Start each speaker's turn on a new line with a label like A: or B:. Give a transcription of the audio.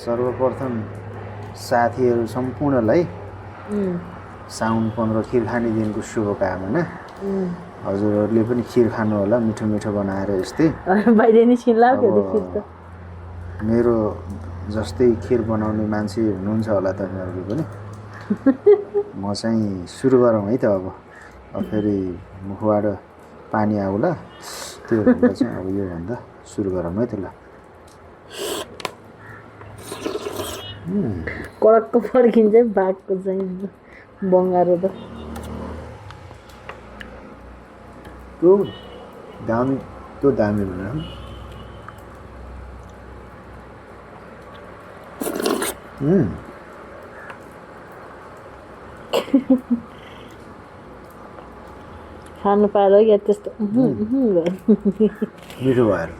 A: सर्वप्रथम साथीहरू सम्पूर्णलाई साउन 15 खिर खाने दिनको शुभकामना। हजुरहरूले पनि खिर खानु होला, मिठो मिठो बनाएर यस्तै।
B: बाहिर निस्किला के खिर त
A: मेरो जस्तै खिर बनाउने मान्छे हुनुहुन्छ होला तपाईहरुको पनि। म चाहिँ सुरु गरौँ है त अब फेरि मुखबाट पानी आउला त्यो भन्दा चाहिँ अब यो भन्दा सुरु गरौँ है त ल।
B: कडक्क फर्किन्छ बाघको चाहिँ बङ्गारो त
A: त्यो दामी भनेर
B: खानु पाएर क्या त्यस्तो
A: मिठो भएर